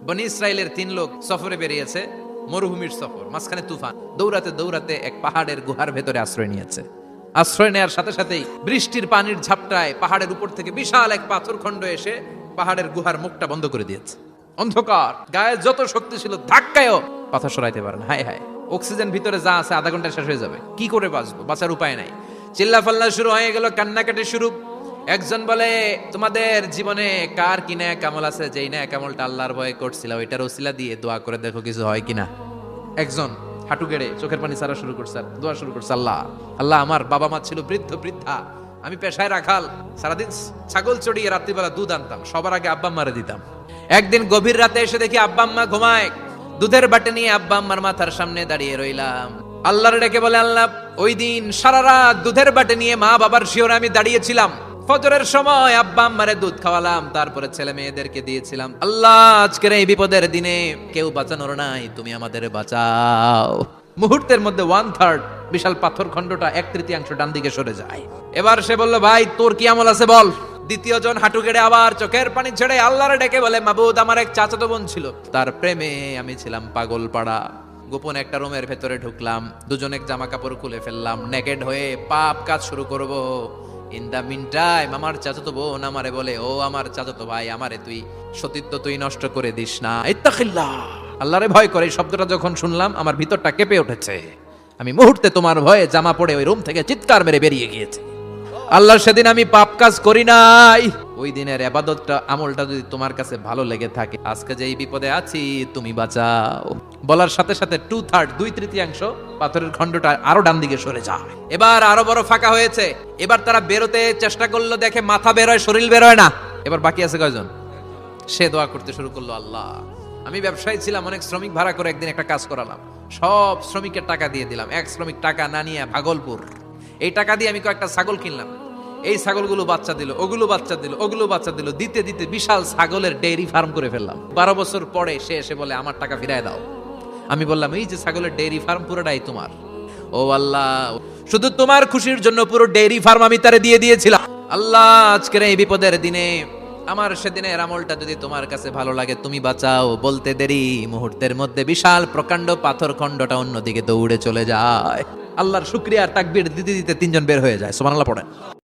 বনি ইসরায়েলের 3 লোক সফরে বেরিয়েছে, মরুভূমির সফর, মাঝখানে তুফান। দৌড়াতে দৌড়াতে এক পাহাড়ের গুহার ভেতরে আশ্রয় নিয়েছে। আশ্রয় নেওয়ার সাথে সাথেই বৃষ্টির পানির ঝাপটায় পাহাড়ের উপর থেকে বিশাল এক পাথরখণ্ড এসে পাহাড়ের গুহার মুখটা বন্ধ করে দিয়েছে। অন্ধকার, গায়ে যত শক্তি ছিল ধাক্কায়ও পাথর সরাইতে পারে না। হায় হায়, অক্সিজেন ভিতরে যা আছে আধা ঘন্টা শেষ হয়ে যাবে, কি করে বাঁচবো? বাঁচার উপায় নাই। চিল্লাফাল্লা শুরু হয়ে গেল, কান্নাকাটি শুরু। একজন বলে, তোমাদের জীবনে কার কি ন্যাক আমল আছে, যেই ন্যাক আমলটা আল্লাহর ভয়ে করছিল ওইটার ওসিলা দিয়ে দোয়া করে দেখো কিছু হয় কিনা। একজন হাঁটু গেড়ে চোখের পানি ছাড়া শুরু করছে, দোয়া শুরু করছে, আল্লাহ আল্লাহ, আমার বাবা মা ছিল বৃদ্ধ বৃদ্ধা, আমি পেশায় রাখাল, সারাদিন ছাগল চড়িয়ে রাত্রিবেলা দুধ আনতাম, সবার আগে আব্বা আম্মারে দিতাম। একদিন গভীর রাতে এসে দেখি আব্বা আম্মা ঘুমায়, দুধের বাটি নিয়ে আব্বা আম্মার মাথার সামনে দাঁড়িয়ে রইলাম। আল্লাহর ডেকে বলে, আল্লাহ, ওই দিন সারা রাত দুধের বাটি নিয়ে মা বাবার শিওরে আমি দাঁড়িয়েছিলাম, ফজরের সময় আব্বা আম্মারে দুধ খাওয়ালাম, তারপরে ছেলে মেয়েদেরকে দিয়েছিলাম। আল্লাহ, আজকের এই বিপদের দিনে কেউ বাঁচানোর নাই, তুমি আমাদের বাঁচাও। মুহূর্তের মধ্যে 1/3 বিশাল পাথর খণ্ডটা 1/3 ডান দিকে সরে যায়। এবার সে বলল, ভাই তোর কি আমল আছে বল। দ্বিতীয় জন হাঁটু গেড়ে আবার চোখের পানি ছেড়ে আল্লাহর ডেকে বলে, মাবুদ, আমার এক চাচাতো বোন ছিল, তার প্রেমে আমি ছিলাম পাগল পাড়া, গোপন একটা রুমের ভেতরে ঢুকলাম, দুজনে জামা কাপড় খুলে ফেললাম, নেকেড হয়ে পাপ কাজ শুরু করব। ইন দা মিন টাইম আমার চাচাতো বোন আমারে বলে, ও আমার চাচাতো ভাই, আমারে তুই সতীত্ব তুই নষ্ট করে দিস না, ইত্তাকিল্লাহ, আল্লাহরে ভয় করে। এই শব্দটা যখন শুনলাম আমার ভিতরটা কেঁপে উঠেছে। আমি মুহূর্তে তোমার ভয়ে জামা পড়ে ওই রুম থেকে চিৎকার মেরে বেরিয়ে গিয়েছি। আল্লাহ, সেদিন আমি পাপ কাজ করি নাই। ওই দিনের ইবাদতটা আমলটা যদি তোমার কাছে ভালো লেগে থাকে, আজকে যে এই বিপদে আছি তুমি বাঁচাও। বলার সাথে সাথে 2/3 2/3 পাথরের খণ্ডটা আরো ডান দিকে সরে যায়। এবার আরো বড় ফাঁকা হয়েছে। এবার তারা বেরোতে চেষ্টা করলো, দেখে মাথা বের হয়, শরীর বের হয় না। এবার বাকি আছে কয়জন? সে দোয়া করতে শুরু করলো, আল্লাহ, আমি ব্যবসায়ী ছিলাম, অনেক শ্রমিক ভাড়া করে একদিন একটা কাজ করালাম, সব শ্রমিকের টাকা দিয়ে দিলাম, এক শ্রমিক টাকা না নিয়ে ভাগলপুর। এই টাকা দিয়ে আমি কয়েকটা ছাগল কিনলাম, এই ছাগলগুলো বাচ্চা দিল, ওগুলো বাচ্চা দিল, ওগুলো বাচ্চা দিল, দিতে দিতে বিশাল ছাগলের ডেইরি ফার্ম করে ফেললাম। 12 বছর পরে সে এসে বলে, আমার টাকা ফিরায় দাও। আমি বললাম, এই যে ছাগলের ডেইরি ফার্ম পুরোটাই তোমার। ও আল্লাহ, শুধু তোমার খুশির জন্য পুরো ডেইরি ফার্ম আমি তারে দিয়ে দিয়েছিলাম। আল্লাহ, আজকের এই বিপদের দিনে আমার সেদিনের আমলটা যদি তোমার কাছে ভালো লাগে তুমি বাঁচাও। বলতে দেরি, মুহূর্তের মধ্যে বিশাল প্রকাণ্ড পাথর খণ্ডটা অন্যদিকে দৌড়ে চলে যায়। আল্লাহর শুকরিয়া আর তাকবীর দিতে দিতে 3 জন বের হয়ে যায়। সুবহানাল্লাহ পড়েন।